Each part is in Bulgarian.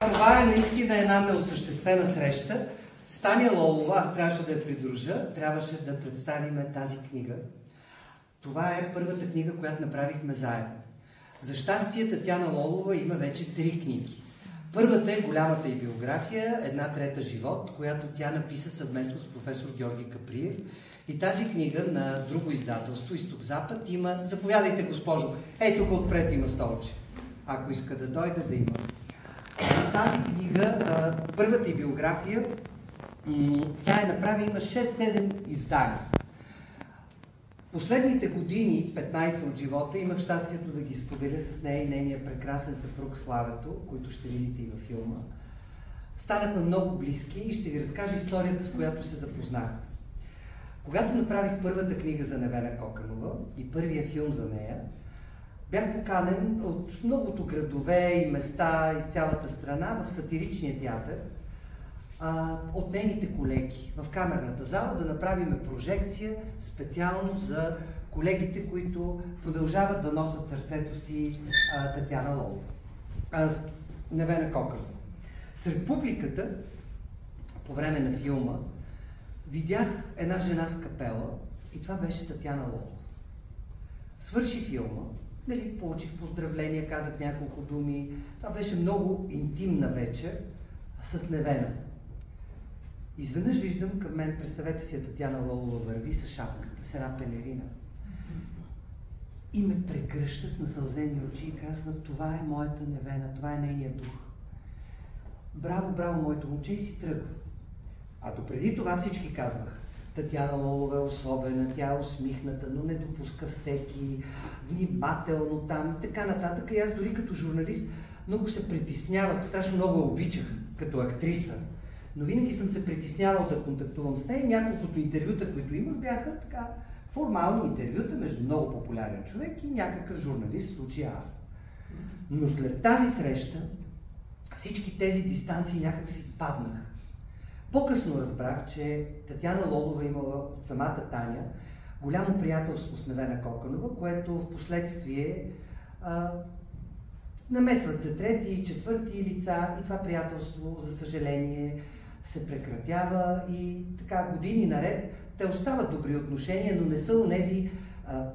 Това е наистина една неосъществена среща. С Таня Лолова, аз трябваше да я придружа, трябваше да представим тази книга. Това е първата книга, която направихме заедно. За щастие, Татяна Лолова има вече 3 книги. Първата е голямата й биография, "Една трета живот", която тя написа съвместно с професор Георги Каприев. И тази книга на друго издателство, Изток-Запад, има... Заповядайте, госпожо. Ей, тук отпред има столче. Ако иска да дойде, да има. Тази книга, първата й биография, тя е направила, има 6-7 издания. Последните години, 15 от живота, имах щастието да ги споделя с нея и нейния прекрасен съпруг Славето, които ще видите и във филма. Станахме много близки и ще ви разкажа историята, с която се запознахме. Когато направих първата книга за Невена Коканова и първия филм за нея, бях поканен от многото градове и места из цялата страна в сатиричния театър, от нейните колеги в камерната зала да направим прожекция специално за колегите, които продължават да носят сърцето си Татяна Лолова, Невена Коканова. Сред публиката по време на филма видях една жена с капела и това беше Татяна Лолова. Свърши филма, получих поздравления, казах няколко думи. Това беше много интимна вечер с Невена. Изведнъж виждам към мен, представете си, Татяна Лолова върви с шапката, с една пелерина. И ме прегръща с насълзени очи и казва: "Това е моята Невена, това е нейният дух. Браво, браво, моето момче", и си тръгва. А допреди това всички казваха: "Татяна Лолова е особена, тя е усмихната, но не допуска всеки, внимателно там", и така нататък. И аз дори като журналист много се притеснявах, страшно много я обичах като актриса, но винаги съм се притеснявал да контактувам с нея. Няколкото интервюта, които имах, бяха така формални интервюта между много популярен човек и някакъв журналист, в случая аз. Но след тази среща всички тези дистанции някак си паднаха. По-късно разбрах, че Татяна Лолова имала от самата Таня голямо приятелство с Невена Коканова, което в последствие намесват се трети и четвърти лица и това приятелство, за съжаление, се прекратява и така години наред те остават добри отношения, но не са онези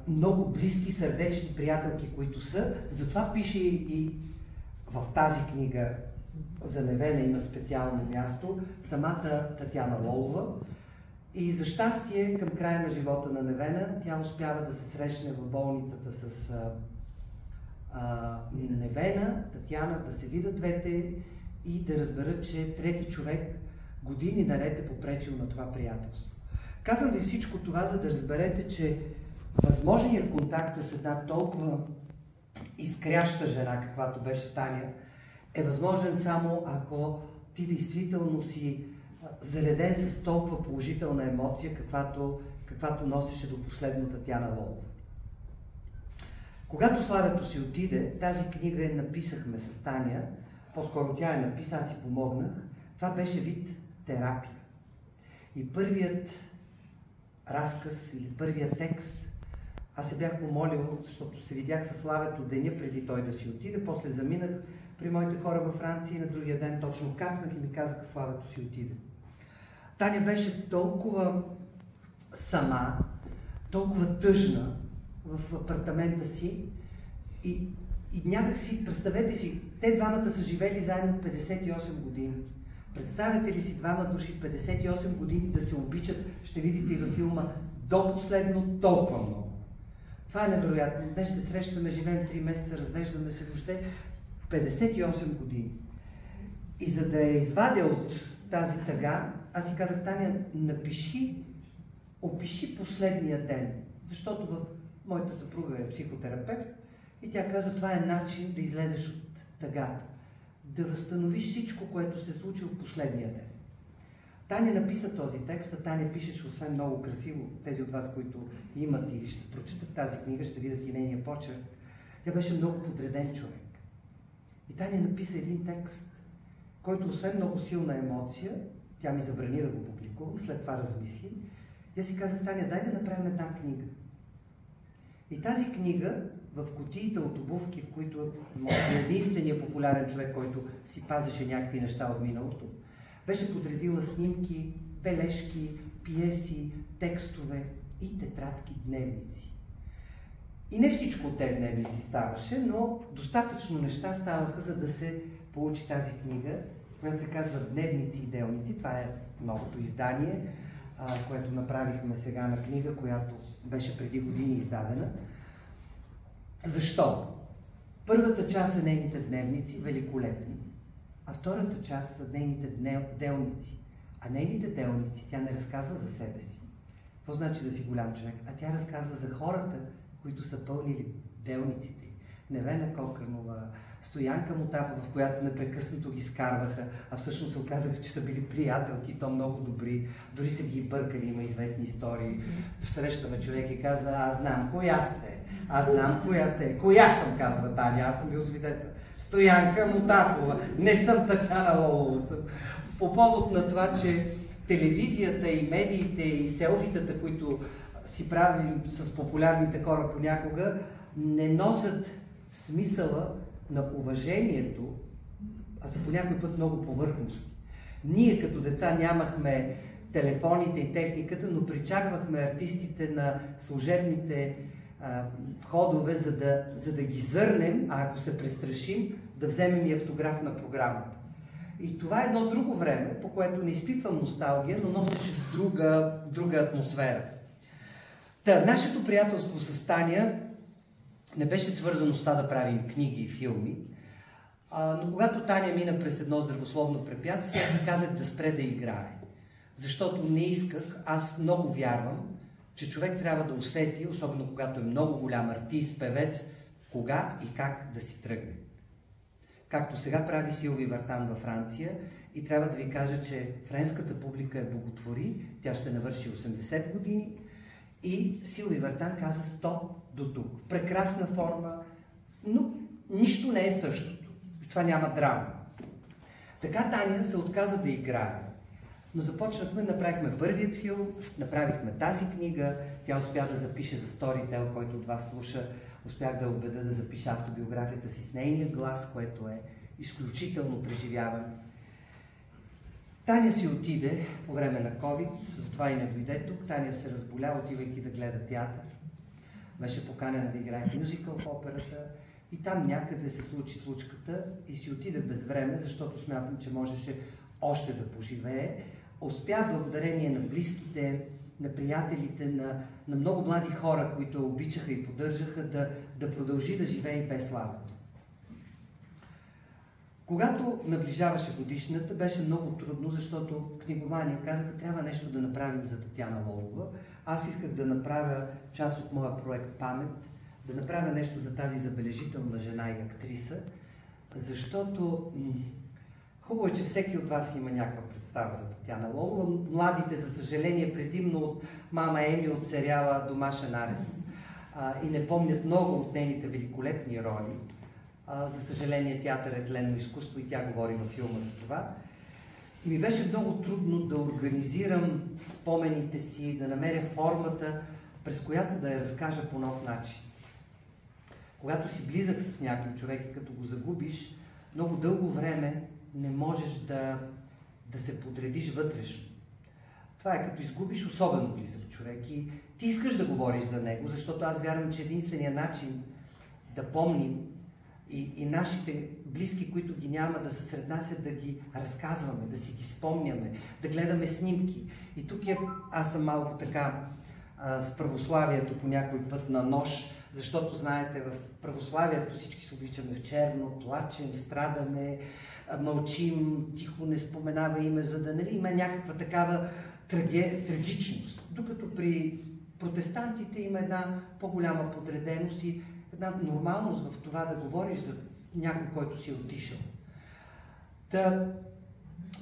много близки сърдечни приятелки, които са. Затова пише и в тази книга за Невена има специално място самата Татяна Лолова. И за щастие, към края на живота на Невена, тя успява да се срещне в болницата с Невена, Татяна, да се видят двете и да разберат, че трети човек години наред е попречил на това приятелство. Казвам ви всичко това, за да разберете, че възможният контакт с една толкова изкряща жена, каквато беше Таня, е възможен само ако ти действително си зареден с толкова положителна емоция, каквато носеше до последно Татяна Лолова. Когато Славето си отиде, тази книга я написахме с Таня, по-скоро тя я написа, аз си помогнах. Това беше вид терапия. И първият разказ или първият текст, аз се бях помолил, защото се видях с Славето деня преди той да си отиде, после заминах при моите хора във Франция и на другия ден точно кацнах и ми казаха: "Славето си отиде". Таня беше толкова сама, толкова тъжна в апартамента си и някак си, представете си, те двамата са живели заедно 58 години. Представете ли си двама души 58 години да се обичат, ще видите и във филма, до последно толкова много. Това е невероятно. Днес се срещаме, живеем 3 месеца, развеждаме се въобще 58 години. И за да я извадя от тази тъга, аз си казах: "Таня, опиши последния ден", защото моята съпруга е психотерапевт и тя каза: "Това е начин да излезеш от тъгата, да възстановиш всичко, което се е случило в последния ден". Таня написа този текст, а Таня пишеше освен много красиво. Тези от вас, които имат или ще прочитат тази книга, ще видят и нейния почерк. Тя беше много подреден човек. И Таня написа един текст, който освен много силна емоция, тя ми забрани да го публикувам, след това размисли. И аз си казах: "Таня, дай да направим една книга". И тази книга в кутиите от обувки, в които може би единственият популярен човек, който си пазеше някакви неща от миналото, беше подредила снимки, бележки, пиеси, текстове и тетрадки, дневници. И не всичко от тези дневници ставаше, но достатъчно неща ставаха, за да се получи тази книга, която се казва Дневници и делници. Това е новото издание, което направихме сега на книга, която беше преди години издадена. Защо? Първата част са нейните дневници, великолепни, а втората част са нейните делници. А нейните делници тя не разказва за себе си. Какво значи да си голям човек? А тя разказва за хората, които са пълнили делниците. Невена Кокранова, Стоянка Мутафова, в която непрекъснато ги скарваха, а всъщност се оказаха, че са били приятелки, то много добри, дори са ги бъркали, има известни истории. Срещаме човек и казва, аз знам коя сте, аз знам коя сте. Коя съм, казва Таня, аз съм бил свидетел. Стоянка Мутафова, не съм Татяна Лолова. Съм. По повод на това, че телевизията и медиите и селфитата, които си правим с популярните хора понякога, не носят смисъла на уважението, а са по някой път много повърхностни. Ние като деца нямахме телефоните и техниката, но причаквахме артистите на служебните входове, за да ги зърнем, а ако се престрашим, да вземем и автограф на програмата. И това е едно друго време, по което не изпитвам носталгия, но носеше друга атмосфера. Нашето приятелство с Таня не беше свързано с това да правим книги и филми, но когато Таня мина през едно здравословно препятствие, аз си казах да спре да играе. Защото не исках, аз много вярвам, че човек трябва да усети, особено когато е много голям артист, певец, кога и как да си тръгне. Както сега прави Силви Вартан във Франция, и трябва да ви кажа, че френската публика е боготвори, тя ще навърши 80 години, и Силви Вартан каза 100 до тук. В прекрасна форма, но нищо не е същото. Това няма драма. Така Таня се отказа да играе. Но започнахме, направихме първият филм, направихме тази книга, тя успя да запише за Storytel, който от вас слуша, успях да убеда да запише автобиографията си с нейния глас, което е изключително преживяване. Таня си отиде по време на COVID, затова и не дойде тук. Таня се разболя, отивайки да гледа театър. Беше поканена да играе мюзикъл в операта и там някъде се случи случката и си отиде без време, защото смятам, че можеше още да поживее. Успя благодарение на близките, на приятелите, на много млади хора, които обичаха и поддържаха, да продължи да живее без славата. Когато наближаваше годишната, беше много трудно, защото книгомания казаха, трябва нещо да направим за Татяна Лолова. Аз исках да направя част от моя проект Памет, да направя нещо за тази забележителна жена и актриса, защото хубаво е, че всеки от вас има някаква представа за Татяна Лолова. Младите, за съжаление, предимно от мама Еми от сериала Домашен арест и не помнят много от нейните великолепни роли. За съжаление, театър е тленно изкуство и тя говори във филма за това. И ми беше много трудно да организирам спомените си, да намеря формата, през която да я разкажа по нов начин. Когато си близък с някой човек и като го загубиш, много дълго време не можеш да се подредиш вътрешно. Това е като изгубиш особено близък човек и ти искаш да говориш за него, защото аз вярвам, че единственият начин да помним и нашите близки, които ги няма да са сред нас, е да ги разказваме, да си ги спомняме, да гледаме снимки. И тук аз съм малко така с православието по някой път на нож, защото знаете, в православието всички се обличаме в черно, плачем, страдаме, мълчим, тихо не споменава име, за да има някаква такава трагичност. Докато при протестантите има една по-голяма подреденост и една нормалност в това да говориш за някой, който си е отишъл.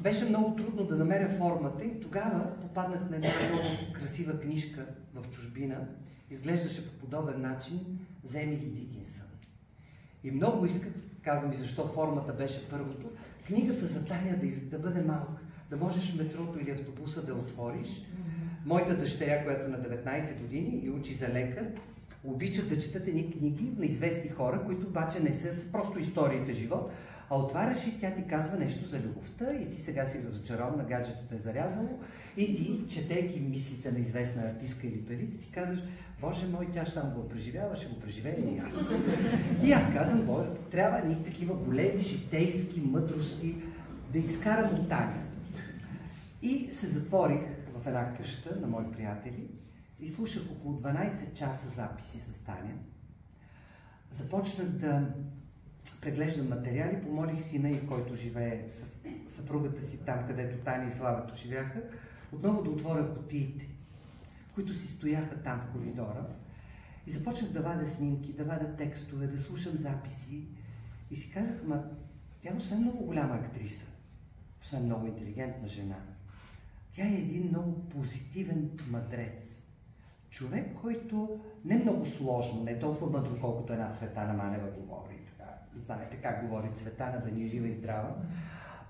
Беше много трудно да намеря формата и тогава попаднах на една много красива книжка в чужбина. Изглеждаше по подобен начин за Емили Дикинсън. И много исках, казвам и защо формата беше първото, книгата за Таня да бъде малка, да можеш в метрото или автобуса да отвориш. Моята дъщеря, която на 19 години и учи за лекар, обичат да четат едни книги на известни хора, които обаче не са просто историите живот, а отваряш и тя ти казва нещо за любовта и ти сега си разочарован, на гаджето е зарязало и ти, четейки мислите на известна артистка или певица, си казваш: Боже мой, тя ще го преживява, ще го преживее и аз. И аз казвам: Боже, трябва ни такива големи житейски мъдрости да изкарам от Таня. И се затворих в една къща на мои приятели и слушах около 12 часа записи с Таня. Започнах да преглеждам материали, помолих сина ѝ, който живее с съпругата си там, където Таня и Славето живяха, отново да отворя кутиите, които си стояха там в коридора. И започнах да вадя снимки, да вадя текстове, да слушам записи. И си казах: ма, тя освен много голяма актриса, освен много интелигентна жена, тя е един много позитивен мъдрец. Човек, който не много сложно, не толкова мъдро, колкото една Цветана Манева говори. Така, знаете как говори Цветана, да ни е жива и здрава.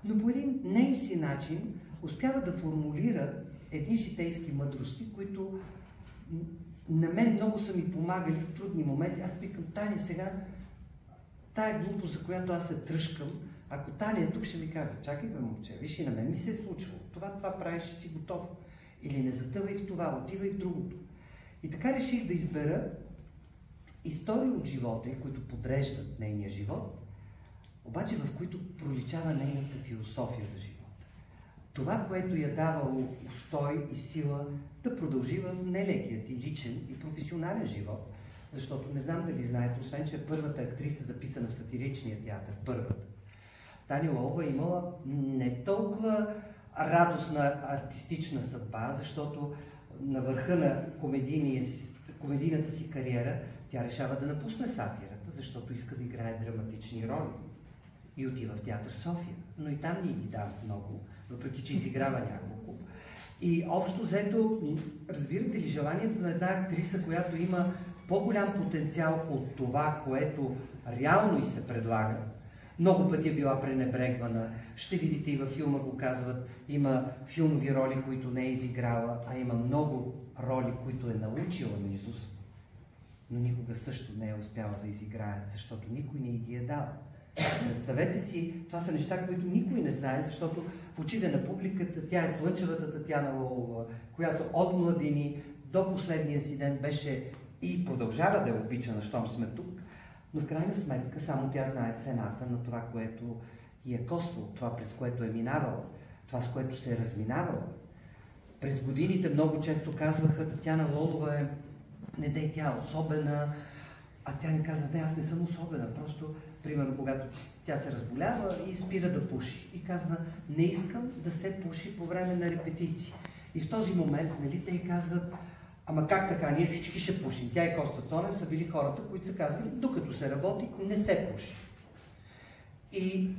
Но по един нейн си начин успява да формулира едни житейски мъдрости, които на мен много са ми помагали в трудни моменти. Аз викам: Таня, сега тая глупост, за която аз се тръжкам, ако Таня е тук, ще ми каже: чакай бе, момче, виж, и на мен ми се е случвало. Това правиш и си готов. Или не затъвай в това, отивай в другото. И така реших да избера истории от живота, които подреждат нейния живот, обаче в които проличава нейната философия за живота. Това, което я давало устой и сила да продължи в нелекият и личен и професионален живот. Защото не знам дали знаете, освен че първата актриса, записана в сатиричния театър, първата, Таня Лолова имала не толкова радостна артистична съдба, защото на върха на комедийната си кариера тя решава да напусне сатирата, защото иска да играе драматични роли. И отива в театър София. Но и там не ги дават много, въпреки че изиграва няколко. И общо взето, разбирате ли, желанието на една актриса, която има по-голям потенциал от това, което реално и се предлага, много пъти е била пренебрегвана. Ще видите, и във филма го казват, има филмови роли, които не е изиграла, а има много роли, които е научила наизуст, но никога също не е успяла да изиграе, защото никой не ги е дал. Представете си, това са неща, които никой не знае, защото в очите на публиката тя е слънчевата Татяна Лолова, която от младини до последния си ден беше и продължава да е обичана, щом сме тук, но в крайна сметка само тя знае цената на това, което ѝ е коствало, това, през което е минавала, това, с което се е разминавала. През годините много често казваха: Татяна Лолова е, не дей, тя е особена, а тя ни казва: не, аз не съм особена, просто, примерно, когато тя се разболява и спира да пуши. И казва: не искам да се пуши по време на репетиции. И в този момент, нали, те й казват: ама как така, ние всички ще пушим. Тя и Коста Цонев са били хората, които са казвали: докато се работи, не се пуши. И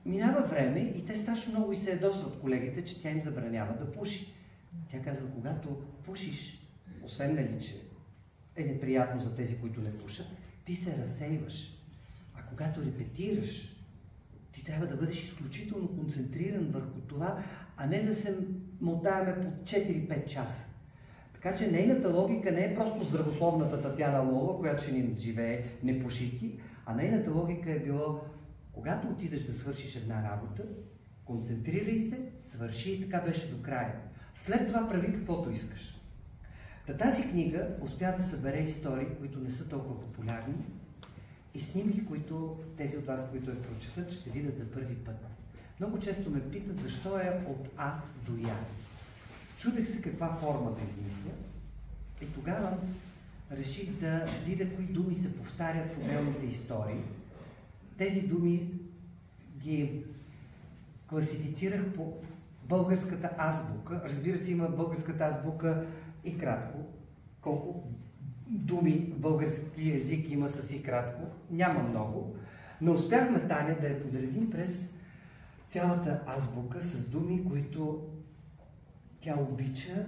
минава време и те страшно много и се ядосват колегите, че тя им забранява да пуши. Тя казва: когато пушиш, освен нали, че е неприятно за тези, които не пушат, ти се разсейваш. А когато репетираш, ти трябва да бъдеш изключително концентриран върху това, а не да се мотаеме по 4-5 часа. Така че нейната логика не е просто здравословната Татяна Лолова, която ще ни живее непушики, а нейната логика е било: когато отидеш да свършиш една работа, концентрирай се, свърши, и така беше до края. След това прави каквото искаш. Тази книга успя да събере истории, които не са толкова популярни, и снимки, които тези от вас, които я прочетат, ще видят за първи път. Много често ме питат защо е от А до Я. Чудех се каква форма да измисля и тогава реших да видя кои думи се повтарят в отделните истории. Тези думи ги класифицирах по българската азбука. Разбира се, има българската азбука и кратко. Колко думи български език има с и кратко? Няма много. Но успяхме, Таня, да я подредим през цялата азбука с думи, които тя обича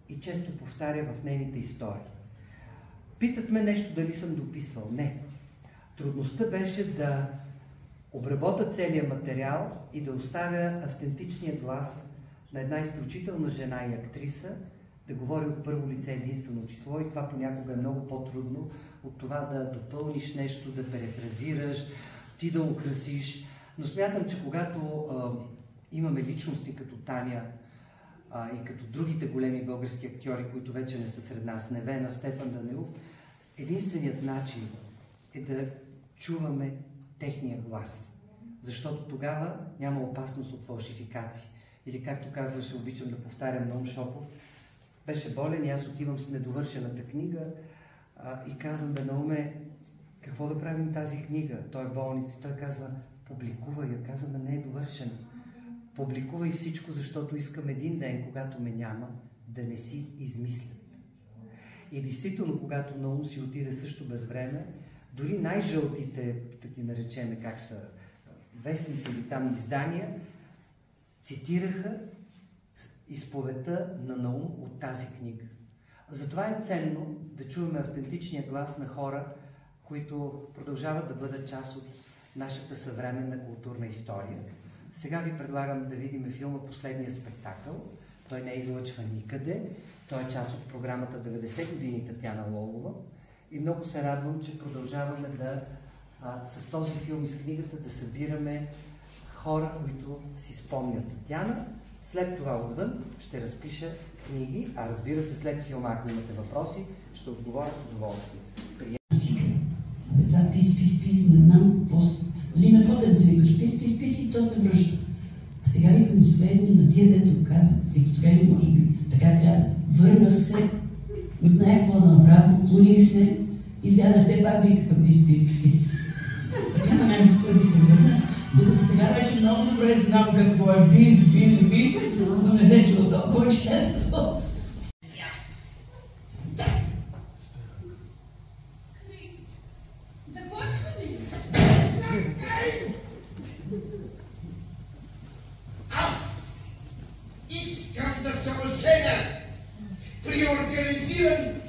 и често повтаря в нейните истории. Питат ме нещо дали съм дописвал. Не. Трудността беше да обработя целият материал и да оставя автентичния глас на една изключителна жена и актриса, да говори от първо лице единствено число и това понякога е много по-трудно от това да допълниш нещо, да перефразираш, ти да украсиш. Но смятам, че когато имаме личности като Таня и като другите големи български актьори, които вече не са сред нас, Невена, Стефан Данаилов, единственият начин е да чуваме техния глас. Защото тогава няма опасност от фалшификации. Или както казваше, обичам да повтарям, Наум Шопов, беше болен и аз отивам с недовършената книга и казвам: бе, Науме, какво да правим тази книга? Той е болница. Той казва: публикувай я. Казвам: не е довършена. Публикувай всичко, защото искам един ден, когато ме няма, да не си измислят. И действително, когато Наум си отиде също без време, дори най-жълтите, да ги наречеме как са, вестници или там издания, цитираха изповедта на Наум от тази книга. Затова е ценно да чуваме автентичния глас на хора, които продължават да бъдат част от нашата съвременна културна история. Сега ви предлагам да видим филма "Последния спектакъл". Той не е излъчван никъде. Той е част от програмата 90 години Татяна Лолова. И много се радвам, че продължаваме с този филм и с книгата да събираме хора, които си спомнят Татяна. След това отвън ще разпиша книги, а разбира се, след филма, ако имате въпроси, ще отговоря с удоволствие. Това пис, не знам какво. Нали ме фотен да се викаш пис и то се връща. А сега викам, освен на тия, дето казват, стихотворение, може би, така трябва. Върнах се, не знаех какво да направя, поклоних се, изядах, те пак викаха пис. Така на мен ходи се върна, докато сега вече много добре знам какво е бис, но не се чува толкова често. Искам да се оженя при организиран